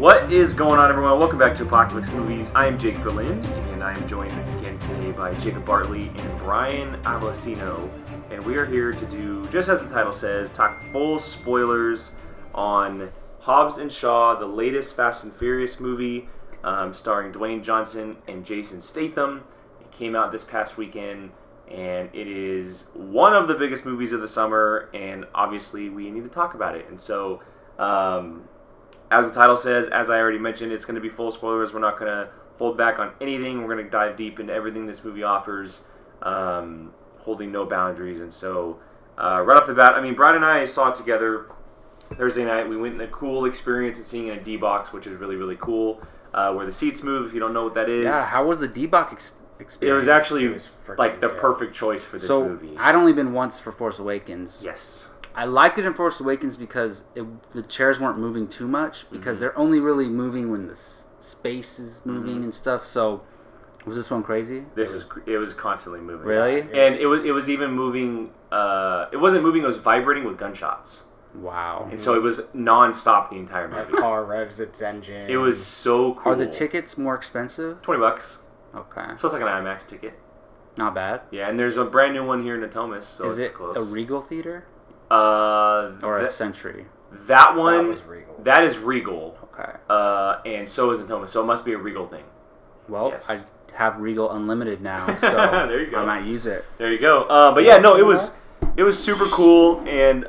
What is going on, everyone? Welcome back to Apocaflix Movies. I am Jake Berlin, and I am joined again today by Jacob Bartley and Brian Avellino. And we are here to do, just as the title says, talk full spoilers on Hobbs and Shaw, the latest Fast and Furious movie, starring Dwayne Johnson and Jason Statham. It came out this past weekend, and it is one of the biggest movies of the summer, and obviously we need to talk about it. And so, as the title says, as I already mentioned, it's going to be full spoilers. We're not going to hold back on anything. We're going to dive deep into everything this movie offers, holding no boundaries. And so, right off the bat, I mean, Brian and I saw it together Thursday night. We went in a cool experience of seeing it in a D-Box, which is really, really cool, where the seats move, if you don't know what that is. Yeah, how was the D-Box experience? It was actually like the perfect choice for this movie. I'd only been once for Force Awakens. Yes. I liked it in Force Awakens because the chairs weren't moving too much, because they're only really moving when the space is moving and stuff. So, was this one crazy? It was constantly moving. Really? And it was even moving. It wasn't moving. It was vibrating with gunshots. Wow. And so it was non-stop the entire movie. The car revs its engine. It was so cool. Are the tickets more expensive? $20. Okay. So it's like an IMAX ticket. Not bad. Yeah, and there's a brand new one here in Natomas, so is it's it close. a Regal theater? Or a Century? That one. That was Regal. That is Regal. Okay. And so is Natomas, so it must be a Regal thing. Well, yes. I have Regal Unlimited now, so there you go. I might use it. There you go. But yeah, no, it was super cool, and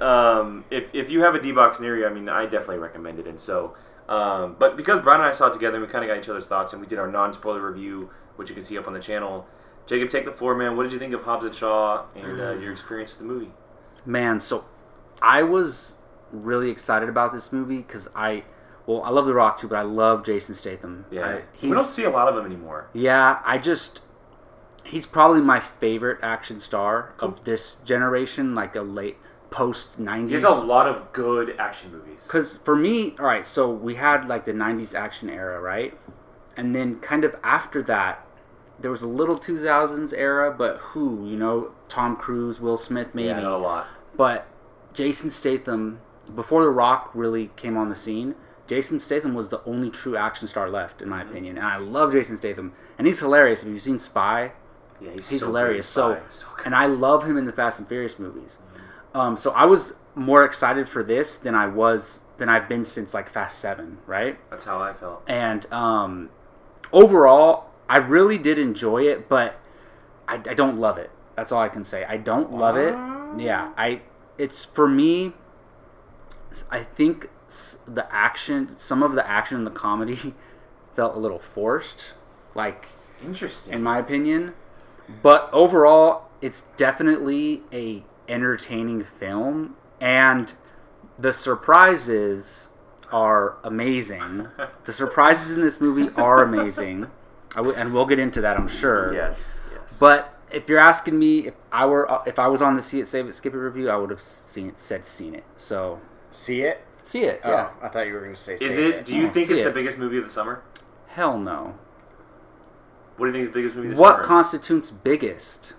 if you have a D-Box near you, I mean, I definitely recommend it. And so, but because Brian and I saw it together, and we kind of got each other's thoughts, and we did our non-spoiler review, which you can see up on the channel. Jacob, take the floor, man. What did you think of Hobbs and Shaw and your experience with the movie? Man, so I was really excited about this movie because I love The Rock too, but I love Jason Statham. Yeah, we don't see a lot of him anymore. Yeah, he's probably my favorite action star of this generation, like a late post-90s. He has a lot of good action movies. Because for me, all right, so we had like the 90s action era, right? And then kind of after that, there was a little 2000s era, but Tom Cruise, Will Smith, maybe. Yeah, not a lot. But Jason Statham, before The Rock really came on the scene, Jason Statham was the only true action star left, in my opinion. And I love Jason Statham. And he's hilarious. If you've seen Spy, yeah, he's so hilarious. So and I love him in the Fast and Furious movies. So I was more excited for this than I've been since like Fast 7, right? That's how I felt. And overall, I really did enjoy it, but I don't love it. That's all I can say. I don't love it. Yeah, it's for me. I think some of the action and the comedy felt a little forced, like interesting in my opinion. But overall, it's definitely a entertaining film, and the surprises are amazing. The surprises in this movie are amazing, and we'll get into that, I'm sure. Yes. But if you're asking me if I was on the See It, Save It, Skip It review, I would have seen it. So see it. Yeah. I thought you were going to say. Is it? Do you think it's the biggest movie of the summer? Hell no. What do you think is the biggest movie of the summer? What constitutes biggest?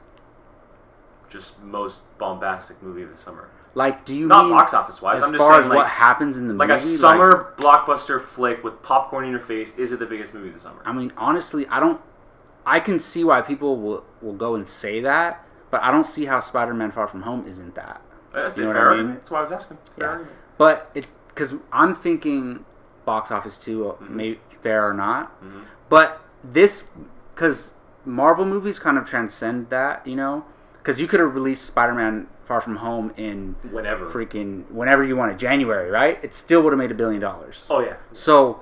Just most bombastic movie of the summer. Like, do you not mean box office wise? As far as what happens in the movie, like a summer blockbuster flick with popcorn in your face? Is it the biggest movie of the summer? I mean, honestly, I can see why people will go and say that, but I don't see how Spider-Man: Far From Home isn't that. That's fair argument. That's why I was asking. Fair argument. But because I'm thinking box office too, maybe fair or not. Mm-hmm. But this, because Marvel movies kind of transcend that, because you could have released Spider-Man: Far From Home in whenever you wanted, January, right? It still would have made $1 billion. Oh yeah. So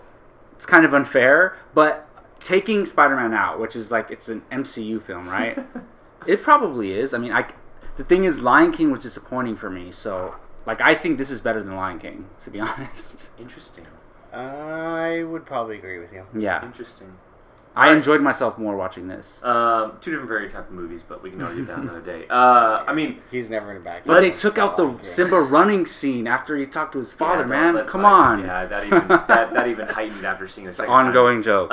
it's kind of unfair, but taking Spider-Man out, which is like it's an MCU film, right? It probably is. I mean, the thing is, Lion King was disappointing for me, so like I think this is better than Lion King, to be honest. Interesting. I would probably agree with you. Yeah. Interesting. I enjoyed myself more watching this. 2 different very type of movies, but we can argue that another day. I mean, he's never going to back. But they took out the Simba running scene after he talked to his father. Man, come on. Yeah, that even heightened after seeing the second ongoing joke.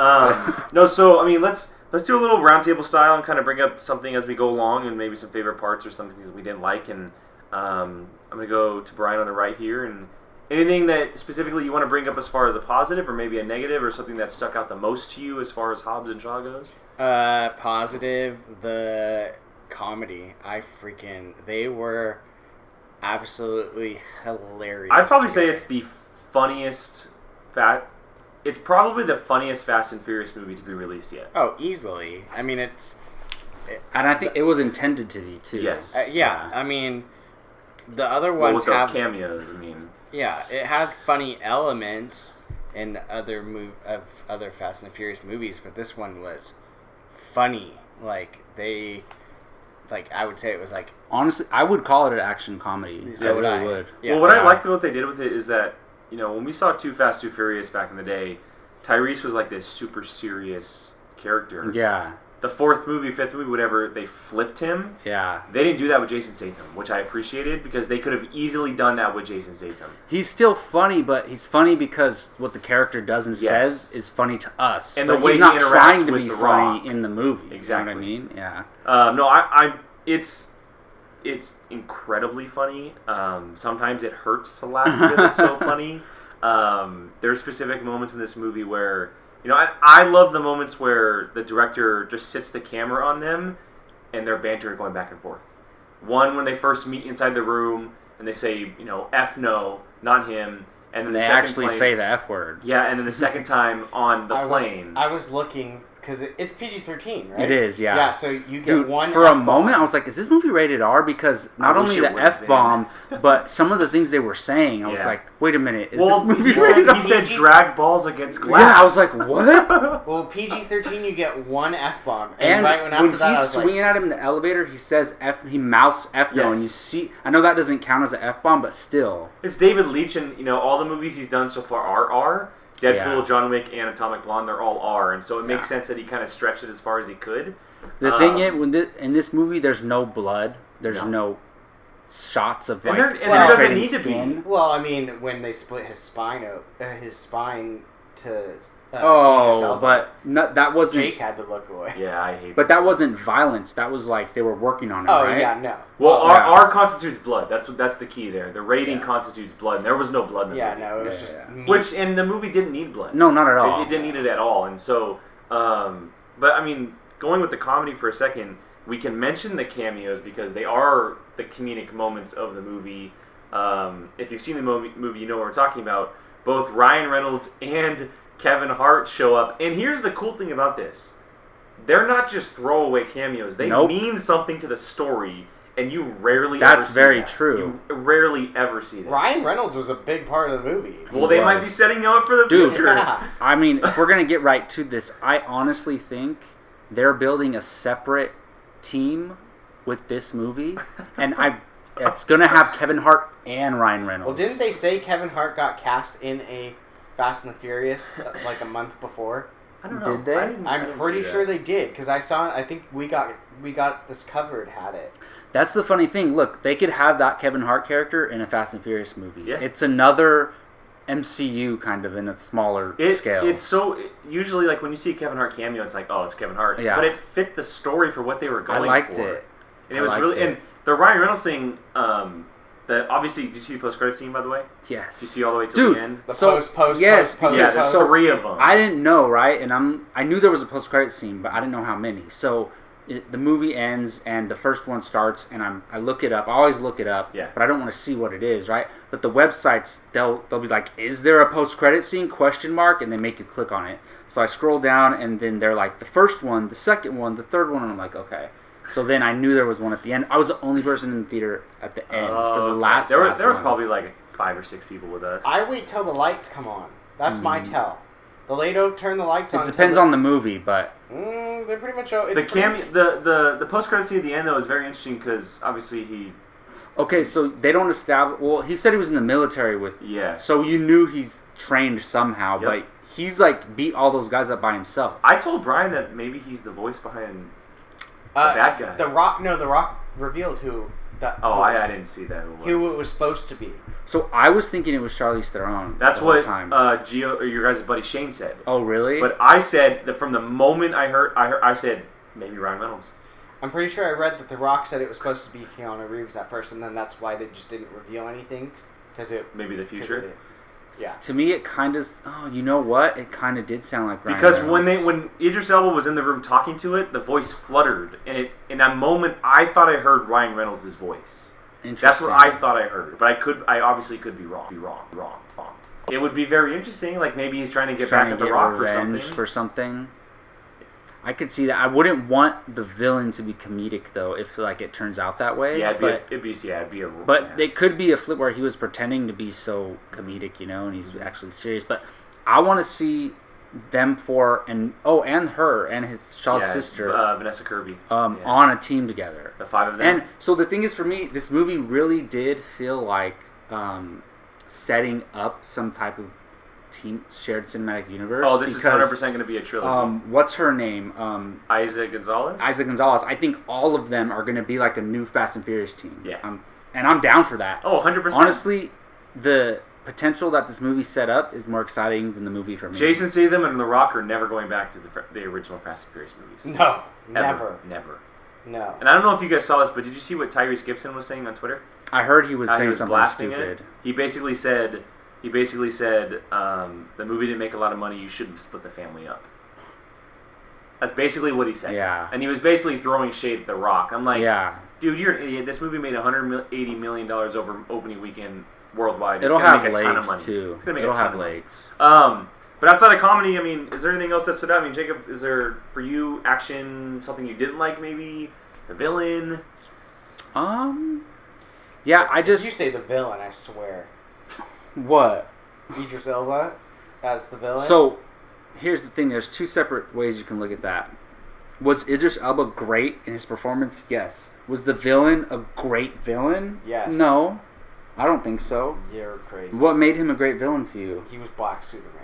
No, so I mean, let's do a little roundtable style and kind of bring up something as we go along, and maybe some favorite parts or some things that we didn't like. And I'm gonna go to Brian on the right here, and Anything that specifically you want to bring up as far as a positive or maybe a negative or something that stuck out the most to you as far as Hobbs and Shaw goes? Positive, the comedy. They were absolutely hilarious. I'd probably say it's the funniest it's probably the funniest Fast and Furious movie to be released yet. Oh, easily. I mean, and I think it was intended to be too. Yes. Yeah. I mean, the other ones with those cameos, I mean. Yeah, it had funny elements in other Fast and Furious movies, but this one was funny. I would say it was like... Honestly, I would call it an action comedy. So I really would. Yeah. Well, what I liked what they did with it is that, when we saw Too Fast, Too Furious back in the day, Tyrese was like this super serious character. Yeah. The fourth movie, fifth movie, whatever, they flipped him. Yeah. They didn't do that with Jason Statham, which I appreciated because they could have easily done that with Jason Statham. He's still funny, but he's funny because what the character does and says is funny to us. And but the way he's not he interacts trying to with be The funny Rock. in the movie. Exactly. You know what I mean? Yeah. No, it's incredibly funny. Sometimes it hurts to laugh because it's so funny. There's specific moments in this movie where, I love the moments where the director just sits the camera on them and they're bantering going back and forth. One, when they first meet inside the room and they say, F no, not him. And then they the second actually plane, say the F word. Yeah, and then the second time on the plane. I was looking, because it's PG-13, right? It is, yeah. Yeah, so you get Dude, one for F-bomb. a moment, I was like, is this movie rated R? Because not only the F-bomb, but some of the things they were saying, I was like, wait a minute, is this movie rated R? He said drag balls against glass. Yeah, I was like, what? Well, PG-13, you get one F-bomb. And right when after that, he's I was swinging at him in the elevator, he says F, he mouths F no, and you see, I know that doesn't count as an F-bomb, but still. It's David Leitch, and, all the movies he's done so far are R. Deadpool, John Wick, and Atomic Blonde, they're all R, and so it makes sense that he kind of stretched it as far as he could. The thing is, in this movie, there's no blood. There's no shots of, like, there doesn't need to be. Well, I mean, when they split his spine to... that wasn't... Jake had to look away. Yeah, I hate But that wasn't violence. That was like they were working on it, right? Oh, yeah, no. Well, R constitutes blood. That's the key there. The rating constitutes blood, and there was no blood in the movie. Yeah, no, it was just... Which, and the movie didn't need blood. No, not at all. It didn't need it at all, and so... but, I mean, going with the comedy for a second, we can mention the cameos because they are the comedic moments of the movie. If you've seen the movie, you know what we're talking about. Both Ryan Reynolds and Kevin Hart show up. And here's the cool thing about this. They're not just throwaway cameos. They mean something to the story, and you rarely ever see very that. true. You rarely ever see that. Ryan Reynolds was a big part of the movie. Well, they might be setting up for the future. Yeah. I mean, if we're going to get right to this, I honestly think they're building a separate team with this movie, and it's going to have Kevin Hart and Ryan Reynolds. Well, didn't they say Kevin Hart got cast in a Fast and the Furious like a month before? I don't know. Did they? I'm pretty sure they did because I saw it. I think we got this covered. Had it. That's the funny thing. Look, they could have that Kevin Hart character in a Fast and Furious movie. Yeah. It's another MCU kind of in a smaller scale. It's so usually like when you see a Kevin Hart cameo, it's like, oh, it's Kevin Hart. Yeah. But it fit the story for what they were going for. I liked it. And it was really and the Ryan Reynolds thing. That obviously, did you see the post-credit scene, by the way? Yes. Did you see all the way to the end? The post. Yes, there's 3 of them. I didn't know, right? And I knew there was a post-credit scene, but I didn't know how many. So the movie ends, and the first one starts, and I look it up. I always look it up, but I don't want to see what it is, right? But the websites, they'll be like, "Is there a post-credit scene?" ? And they make you click on it. So I scroll down, and then they're like, the first one, the second one, the third one, and I'm like, okay. So then I knew there was one at the end. I was the only person in the theater at the end for the last. There was one. probably like 5 or 6 people with us. I wait till the lights come on. That's my tell. They don't turn the lights on. It depends on the movie, but they're pretty much. The post credit scene at the end though is very interesting because obviously he. Okay, so they don't establish. Well, he said he was in the military with. Yeah. So you knew he's trained somehow, but he's like beat all those guys up by himself. I told Brian that maybe he's the voice behind. The bad guy. The Rock revealed who. I didn't see that. Who it was supposed to be. So I was thinking it was Charlize Theron. That's what Gio or your guys' buddy Shane said. Oh, really? But I said that from the moment I said maybe Ryan Reynolds. I'm pretty sure I read that The Rock said it was supposed to be Keanu Reeves at first, and then that's why they just didn't reveal anything. maybe the future. Yeah. To me, it kind of. Oh, you know what? It kind of did sound like Ryan Because Reynolds. when Idris Elba was in the room talking to it, the voice fluttered, and in that moment, I thought I heard Ryan Reynolds' voice. That's what I thought I heard, but I obviously could be wrong. It would be very interesting. Like maybe he's trying to get back at the Rock for something. I could see that. I wouldn't want the villain to be comedic though, if like it turns out that way. Yeah, it'd be a. But it could be a flip where he was pretending to be so comedic, and he's actually serious. But I want to see them and her and Shaw's sister, Vanessa Kirby, on a team together. The 5 of them. And so the thing is, for me, this movie really did feel like setting up some type of team shared cinematic universe. Oh, this is 100% going to be a trilogy. What's her name? Isa Gonzalez. I think all of them are going to be like a new Fast and Furious team. Yeah. And I'm down for that. Oh, 100%. Honestly, the potential that this movie set up is more exciting than the movie for me. Jason Statham and The Rock are never going back to the original Fast and Furious movies. No, Never. No. And I don't know if you guys saw this, but did you see what Tyrese Gibson was saying on Twitter? I heard he was saying something blasting stupid. It. He basically said, the movie didn't make a lot of money. You shouldn't split the family up. That's basically what he said. Yeah. And he was basically throwing shade at The Rock. I'm like, yeah. Dude, you're an idiot. This movie made $180 million over opening weekend worldwide. It'll have legs too. It'll have legs. But outside of comedy, I mean, is there anything else that stood out? I mean, Jacob, is there for you action something you didn't like? Maybe the villain. Yeah, I just. You say the villain, I swear. What? Idris Elba as the villain. So, here's the thing. There's two separate ways you can look at that. Was Idris Elba great in his performance? Yes. Was the villain a great villain? Yes. No, I don't think so. You're crazy. What made him a great villain to you? He was Black Superman.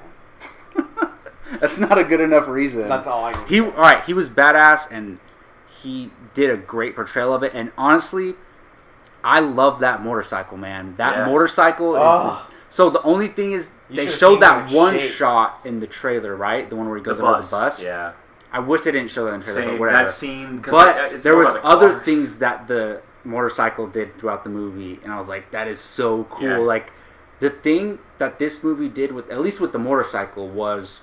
That's not a good enough reason. That's all I can say. All right, he was badass, and he did a great portrayal of it. And honestly, I love that motorcycle, man. That motorcycle is... So the only thing is, they showed that one shot in the trailer, right? The one where he goes under the bus. Yeah. I wish they didn't show that in the trailer, Same, but whatever. That scene, but there was other things that the motorcycle did throughout the movie, and I was like, that is so cool. Yeah. Like, the thing that this movie did, at least with the motorcycle, was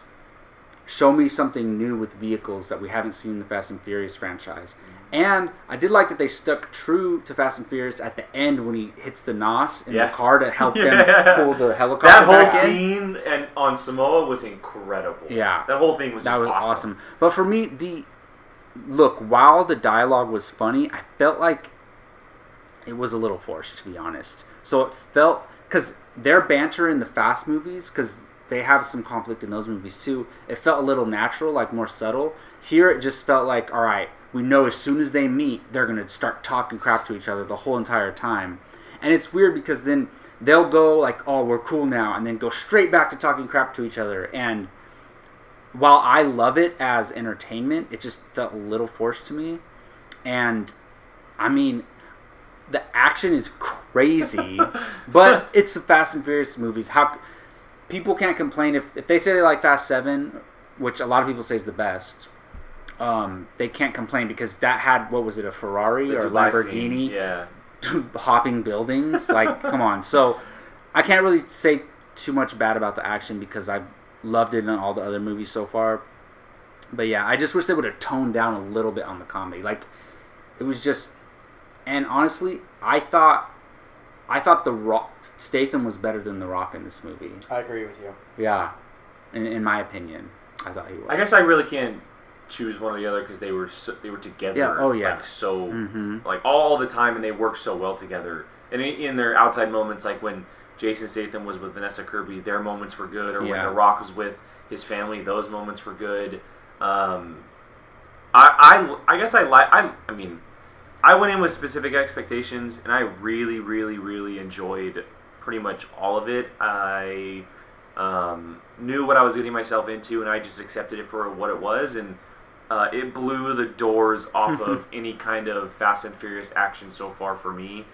show me something new with vehicles that we haven't seen in the Fast and Furious franchise. And I did like that they stuck true to Fast and Furious at the end when he hits the NOS in the car to help them pull the helicopter That whole back scene and on Samoa was incredible. Yeah. That whole thing was awesome. But for me, while the dialogue was funny, I felt like it was a little forced, to be honest. So it felt... Because their banter in the Fast movies, because they have some conflict in those movies too, it felt a little natural, like more subtle. Here it just felt like, all right, we know as soon as they meet, they're going to start talking crap to each other the whole entire time. And it's weird because then they'll go like, oh, we're cool now, and then go straight back to talking crap to each other. And while I love it as entertainment, it just felt a little forced to me. And, I mean, the action is crazy, but it's the Fast and Furious movies. People can't complain if they say they like Fast 7, which a lot of people say is the best. They can't complain because that had, what was it, a Ferrari or a Lamborghini? Yeah. Hopping buildings. Like, come on. So I can't really say too much bad about the action because I loved it in all the other movies so far. But yeah, I just wish they would have toned down a little bit on the comedy. Like, it was just... And honestly, I thought The Rock, Statham was better than The Rock in this movie. I agree with you. Yeah. In my opinion, I thought he was. I guess I really can't choose one or the other because they were together. Yeah. Oh yeah. Like so, like all the time, and they worked so well together. And in their outside moments, like when Jason Statham was with Vanessa Kirby, their moments were good. Or when The Rock was with his family, those moments were good. I guess I mean, I went in with specific expectations, and I really, really, really enjoyed pretty much all of it. I knew what I was getting myself into, and I just accepted it for what it was, and it blew the doors off of any kind of Fast and Furious action so far for me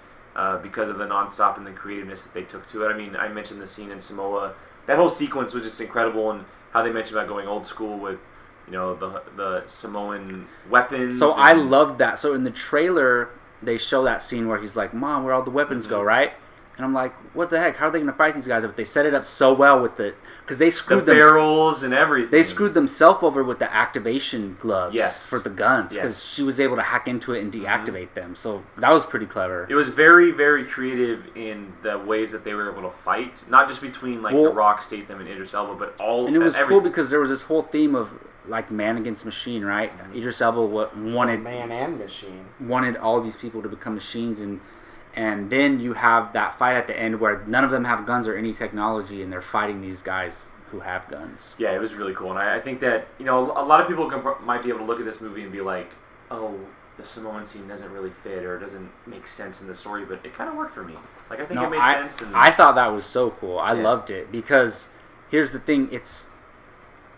because of the nonstop and the creativeness that they took to it. I mean, I mentioned the scene in Samoa. That whole sequence was just incredible, and how they mentioned about going old school with, you know, the Samoan weapons. So I loved that. So in the trailer, they show that scene where he's like, Mom, where'd all the weapons go, right? And I'm like, what the heck? How are they going to fight these guys? But they set it up so well with because they screwed the barrels and everything. They screwed themselves over with the activation gloves for the guns because Yes. she was able to hack into it and deactivate them. So that was pretty clever. It was very, very creative in the ways that they were able to fight, not just between like The Rock, Statham, and Idris Elba, but all. And it was cool because there was this whole theme of like man against machine, right? Idris Elba wanted man and machine, wanted all these people to become machines, and then you have that fight at the end where none of them have guns or any technology, and they're fighting these guys who have guns. Yeah, it was really cool, and I think that a lot of people might be able to look at this movie and be like, oh, the Samoan scene doesn't really fit or it doesn't make sense in the story, but it kind of worked for me. Like I think it made sense. And I thought that was so cool. I loved it because here's the thing: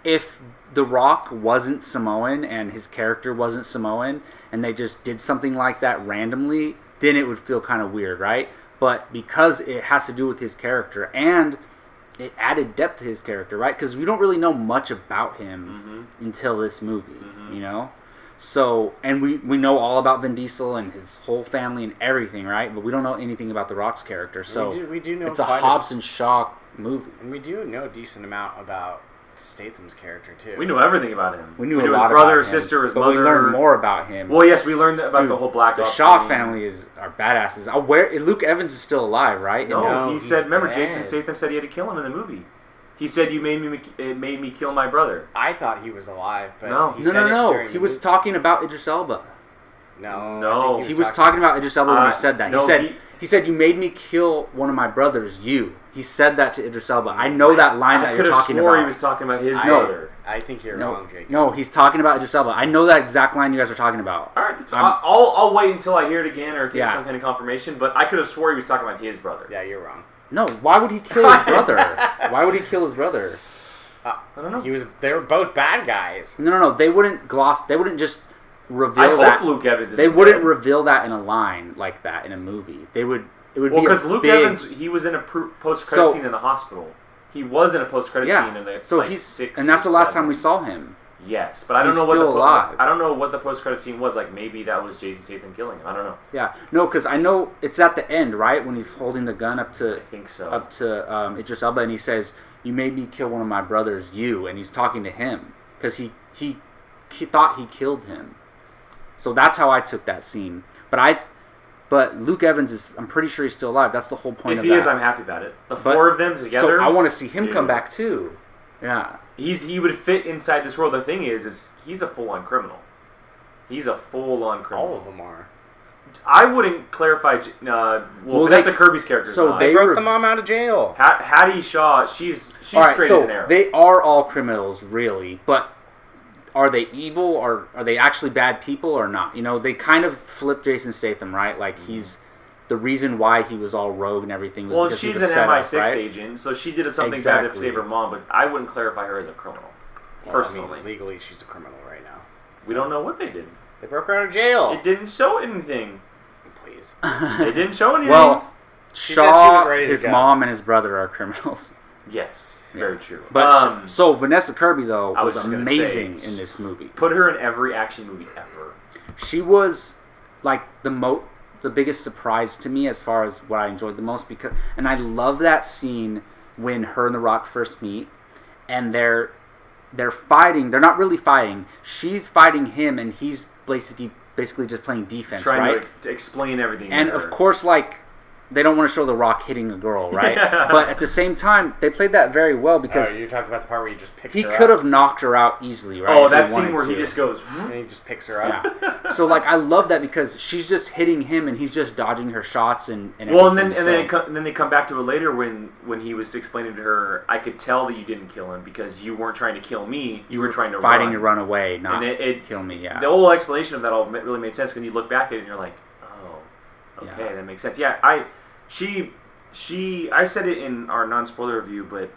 if The Rock wasn't Samoan and his character wasn't Samoan, and they just did something like that randomly, then it would feel kind of weird, right? But because it has to do with his character, and it added depth to his character, right? Because we don't really know much about him until this movie, you know? So, and we know all about Vin Diesel and his whole family and everything, right? But we don't know anything about The Rock's character. So we do know it's a Hobbs and Shaw movie. And we do know a decent amount about Statham's character too. We know everything about him. We knew his a lot brother, about him, his sister, his but mother. we learned more about him. Well, yes, we learned about the whole Black The Ops Shaw thing. family are badasses. Luke Evans is still alive, right? No, he said. Remember, dead. Jason Statham said he had to kill him in the movie. He said it made me kill my brother. I thought he was alive, but No. he said it No. during He the was movie. talking about Idris Elba. No, I think He was talking about Idris Elba when he said that. no, He said, "You made me kill one of my brothers, you." He said that to Idris Elba. I know that line that you're talking about. I could have swore he was talking about his brother. I think you're wrong, Jake. No, he's talking about Idris Elba. I know that exact line you guys are talking about. All right, I'll wait until I hear it again or get some kind of confirmation. But I could have swore he was talking about his brother. Yeah, you're wrong. No, why would he kill his brother? Why would he kill his brother? I don't know. They were both bad guys. No. They wouldn't just reveal I that. hope Luke Evans. They wouldn't reveal that in a line like that in a movie. It would be because Luke Evans, he was in a post-credit scene in the hospital. He was in a post-credit scene in the and that's the last time we saw him. Yes, but I don't know I don't know what the post-credit scene was like. Maybe that was Jason Statham killing him. I don't know. Yeah, no, because I know it's at the end, right, when he's holding the gun up to. I think so. Up to Idris Elba, and he says, "You made me kill one of my brothers, you," and he's talking to him because he thought he killed him. So that's how I took that scene. But Luke Evans I'm pretty sure he's still alive. That's the whole point of that. If he is, I'm happy about it. The four of them together. So I want to see him come back too. Yeah. He would fit inside this world. The thing is he's a full-on criminal. He's a full-on criminal. All of them are. I wouldn't clarify. Vanessa Kirby's character. So they broke the mom out of jail. Hattie Shaw, she's right, straight as an arrow. They are all criminals, really, but are they evil or are they actually bad people or not? They kind of flip Jason Statham, right? Like he's the reason why he was all rogue and everything was because she's he was an set MI6 up, right? agent, so she did something bad to save her mom, but I wouldn't clarify her as a criminal. Personally. I mean, legally, she's a criminal right now. So. We don't know what they did. They broke her out of jail. It didn't show anything. Please. It didn't show anything. Well, Shaw, ready to his go. mom, and his brother are criminals. Yes. Very true. But so Vanessa Kirby though was amazing in this movie. Put her in every action movie ever. She was like the biggest surprise to me as far as what I enjoyed the most and I love that scene when her and The Rock first meet and they're fighting. They're not really fighting. She's fighting him and he's basically just playing defense, trying to explain everything. And of course, like. They don't want to show The Rock hitting a girl, right? Yeah. But at the same time, they played that very well because you're talking about the part where he just picks her up. he could have knocked her out easily, right? Oh, that scene where he just goes... And he just picks her up. Yeah. So, like, I love that because she's just hitting him and he's just dodging her shots and well, and everything. then they come back to it later when he was explaining to her, I could tell that you didn't kill him because you weren't trying to kill me, you were trying to fighting to run away, not kill me, yeah. The whole explanation of that all really made sense when you look back at it and you're like, oh, okay, that makes sense. Yeah, I said it in our non-spoiler review, but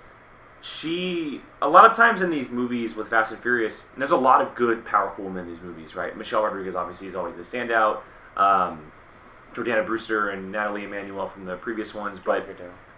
a lot of times in these movies with Fast and Furious, and there's a lot of good, powerful women in these movies, right? Michelle Rodriguez obviously is always the standout. Jordana Brewster and Natalie Emmanuel from the previous ones, but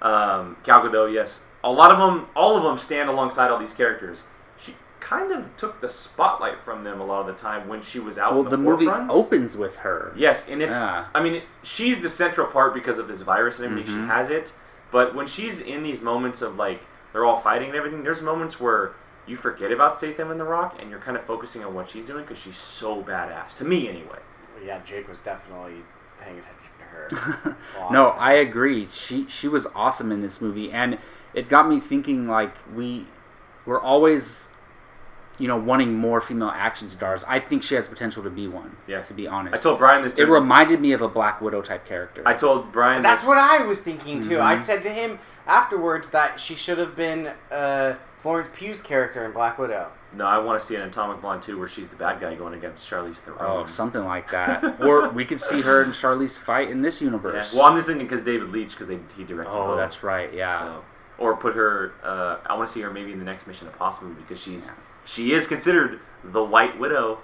Gal Gadot, yes. All of them stand alongside all these characters. She kind of took the spotlight from them a lot of the time when she was out in the movie forefront. opens with her. Yes, and it's... Yeah. I mean, she's the central part because of this virus and everything. She has it. But when she's in these moments of, like, they're all fighting and everything, there's moments where you forget about Statham and The Rock, and you're kind of focusing on what she's doing because she's so badass. To me, anyway. Yeah, Jake was definitely paying attention to her. No, I agree. She was awesome in this movie, and it got me thinking, like, we're always, wanting more female action stars. I think she has potential to be one, to be honest. I told Brian this. It reminded me of a Black Widow type character. I told Brian That's what I was thinking, too. I said to him afterwards that she should have been Florence Pugh's character in Black Widow. No, I want to see an Atomic Blonde 2 where she's the bad guy going against Charlize Theron. Oh, something like that. Or we could see her and Charlize fight in this universe. Yeah. Well, I'm just thinking because David Leitch, because he directed Oh, that's right, yeah. So, or put her, I want to see her maybe in the next Mission Impossible movie because she is considered the White Widow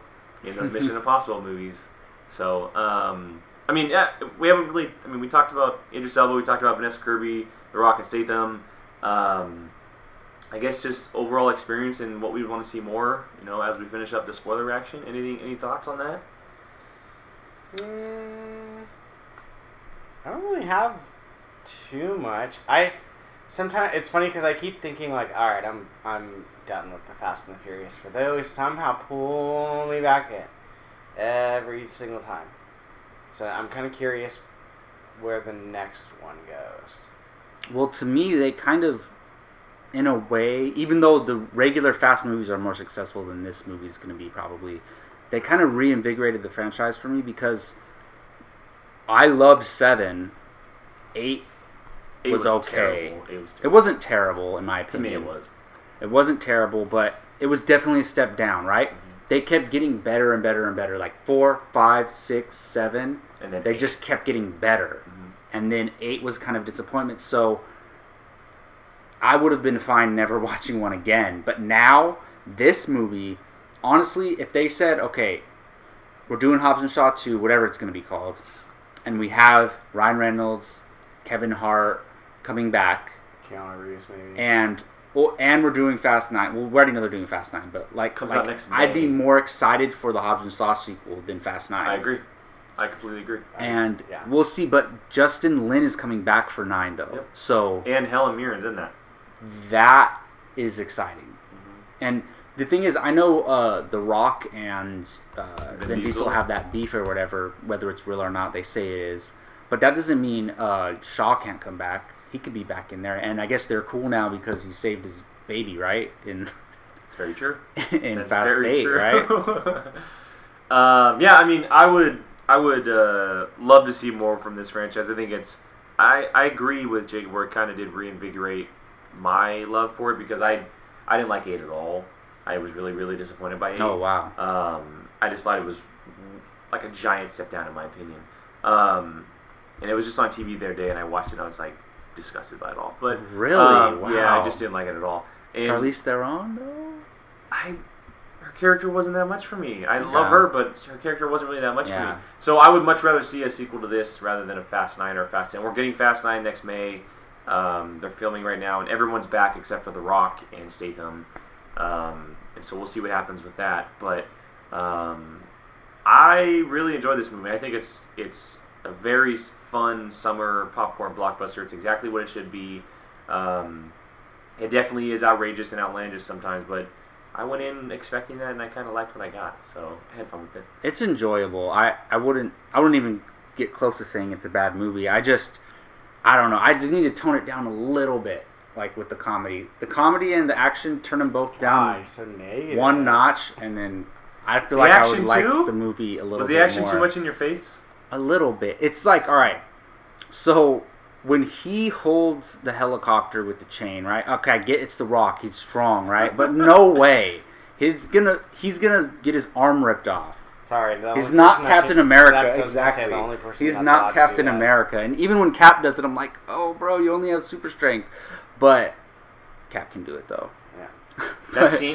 in those Mission Impossible movies. So, I mean, yeah, we haven't really, we talked about Idris Elba, we talked about Vanessa Kirby, The Rock and Statham. I guess just overall experience and what we want to see more, as we finish up the spoiler reaction. Any thoughts on that? I don't really have too much. Sometimes it's funny because I keep thinking like, all right, I'm done with the Fast and the Furious, but they always somehow pull me back in every single time. So I'm kind of curious where the next one goes. Well, to me, they kind of, in a way, even though the regular Fast movies are more successful than this movie is going to be probably, they kind of reinvigorated the franchise for me because I loved 7. 8 was okay. It wasn't terrible, in my opinion. To me, it was. It wasn't terrible, but it was definitely a step down, right? Mm-hmm. They kept getting better and better and better. Like 4, 5, 6, 7. And then they 8. just kept getting better. Mm-hmm. And then 8 was kind of disappointment. So I would have been fine never watching one again. But now, this movie, honestly, if they said, okay, we're doing Hobbs and Shaw 2, whatever it's going to be called, and we have Ryan Reynolds, Kevin Hart coming back, Keanu Reeves maybe, and we're doing Fast 9. Well, we already know they're doing Fast 9, but comes out next May. I'd be more excited for the Hobbs and Shaw sequel than Fast 9. I agree. I completely agree. And we'll see, but Justin Lin is coming back for 9 though. Yep. So and Helen Mirren's in that. That is exciting. Mm-hmm. And the thing is, I know The Rock and Vin Diesel have that beef or whatever, whether it's real or not. They say it is. But that doesn't mean Shaw can't come back. He could be back in there. And I guess they're cool now because he saved his baby, right? It's very true. In Fast 8, right? I would love to see more from this franchise. I think I agree with Jake where it kind of did reinvigorate my love for it because I didn't like 8 at all. I was really, really disappointed by 8. Oh, wow. I just thought it was like a giant step down in my opinion. And it was just on TV the other day, and I watched it, and I was, like, disgusted by it all. But really? Wow. Yeah, I just didn't like it at all. And Charlize Theron, though? Her character wasn't that much for me. I love her, but her character wasn't really that much for me. So I would much rather see a sequel to this rather than a Fast 9 or a Fast 10. We're getting Fast 9 next May. They're filming right now, and everyone's back except for The Rock and Statham. And so we'll see what happens with that. But I really enjoyed this movie. I think it's a very fun summer popcorn blockbuster. It's exactly what it should be. It definitely is outrageous and outlandish sometimes, but I went in expecting that, and I kind of liked what I got, so I had fun with it. It's enjoyable. I wouldn't even get close to saying it's a bad movie. I don't know. I just need to tone it down a little bit, like with the comedy. The comedy and the action, turn them both down one notch, and then I feel like I would like the movie a little bit more. Was the action too much in your face? A little bit. It's like, all right, so when he holds the helicopter with the chain, right? Okay, I get it's The Rock. He's strong, right? But no way. He's gonna get his arm ripped off. Sorry, he's not Captain America. Exactly. He's not Captain America. And even when Cap does it, I'm like, oh, bro, you only have super strength. But Cap can do it though. Yeah.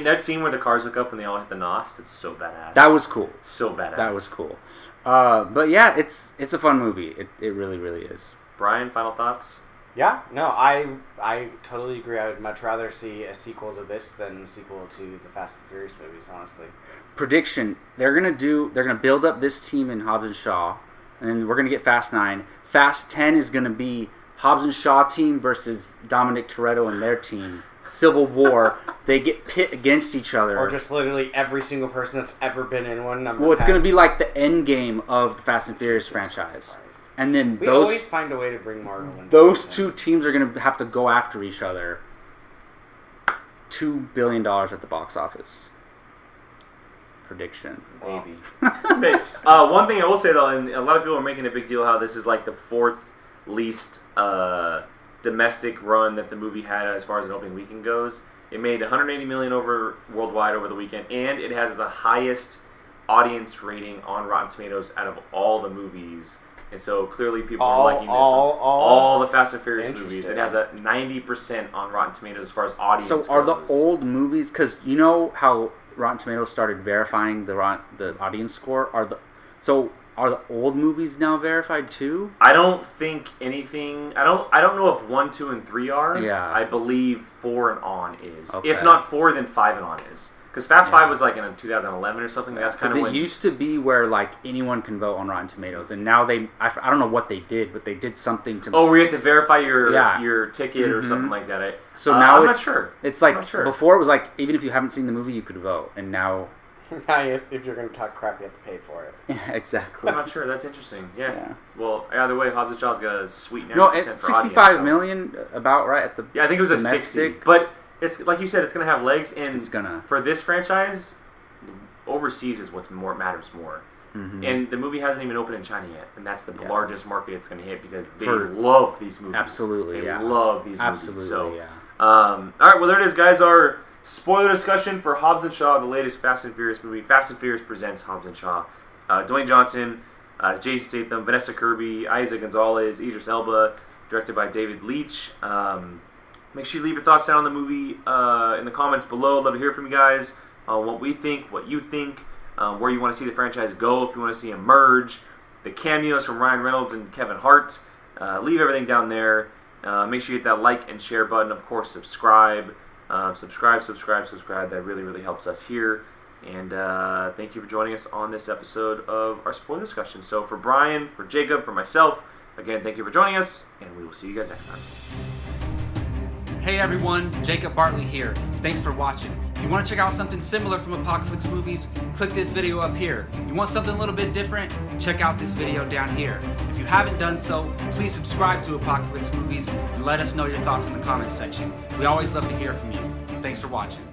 that scene where the cars look up and they all hit the NOS, it's so badass. That was cool. So badass. That was cool. But yeah, it's a fun movie. It really, really is. Brian, final thoughts? Yeah, no, I totally agree. I would much rather see a sequel to this than a sequel to the Fast and Furious movies, honestly. Prediction: they're gonna build up this team in Hobbs and Shaw, and we're gonna get Fast 9. Fast 10 is gonna be Hobbs and Shaw team versus Dominic Toretto and their team. Civil War. They get pit against each other. Or just literally every single person that's ever been in one. Well, it's going to be like the end game of the Fast and Furious franchise. Christ. And then We always find a way to bring Marvel in. Those two teams are going to have to go after each other. $2 billion at the box office. Prediction. Maybe. One thing I will say, though, and a lot of people are making a big deal how this is like the fourth least domestic run that the movie had as far as an opening weekend goes. It made $180 million worldwide over the weekend, and it has the highest audience rating on Rotten Tomatoes out of all the movies. And so clearly people are liking this. All the Fast and Furious movies. It has a 90% on Rotten Tomatoes as far as audience goes. So are the old movies, because you know how Rotten Tomatoes started verifying the audience score? Are the old movies now verified too? I don't think anything. I don't know if 1, 2, and 3 are. Yeah. I believe 4 and on is. Okay. If not 4, then 5 and on is. Because Fast 5 was like in 2011 or something. That's kind of because it used to be where like anyone can vote on Rotten Tomatoes, and now I don't know what they did, but they did something to. Oh, where you have to verify your ticket or something like that. So now I'm it's not sure. It's like I'm not sure. Before it was like even if you haven't seen the movie, you could vote, and now. If you're going to talk crap, you have to pay for it. Yeah, exactly. I'm not sure. That's interesting. Yeah. Well, either way, Hobbs and Shaw's got a sweet 90% No, for it's audience, 65 million about right at the. Yeah, I think it was domestic. a 60. But it's like you said, it's going to have legs, and It's gonna. for this franchise, overseas is what matters more. Mm-hmm. And the movie hasn't even opened in China yet, and that's the largest market it's going to hit because they For- love these movies. Absolutely, they yeah. love these Absolutely, movies. So, yeah. all right, well there it is, guys. Our spoiler discussion for Hobbs and Shaw, the latest Fast and Furious movie. Fast and Furious presents Hobbs and Shaw. Dwayne Johnson, Jason Statham, Vanessa Kirby, Isaac Gonzalez, Idris Elba, directed by David Leitch. Make sure you leave your thoughts down on the movie in the comments below. Love to hear from you guys. What we think, what you think, where you want to see the franchise go, if you want to see them merge, the cameos from Ryan Reynolds and Kevin Hart. Leave everything down there. Make sure you hit that like and share button. Of course, subscribe. Subscribe. That really, really helps us here. And thank you for joining us on this episode of our spoiler discussion. So for Brian, for Jacob, for myself, again, thank you for joining us, and we will see you guys next time. Hey everyone, Jacob Bartley here. Thanks for watching. If you want to check out something similar from Apocaflix movies, click this video up here. You want something a little bit different? Check out this video down here. If you haven't done so, please subscribe to Apocaflix movies and let us know your thoughts in the comments section. We always love to hear from you. Thanks for watching.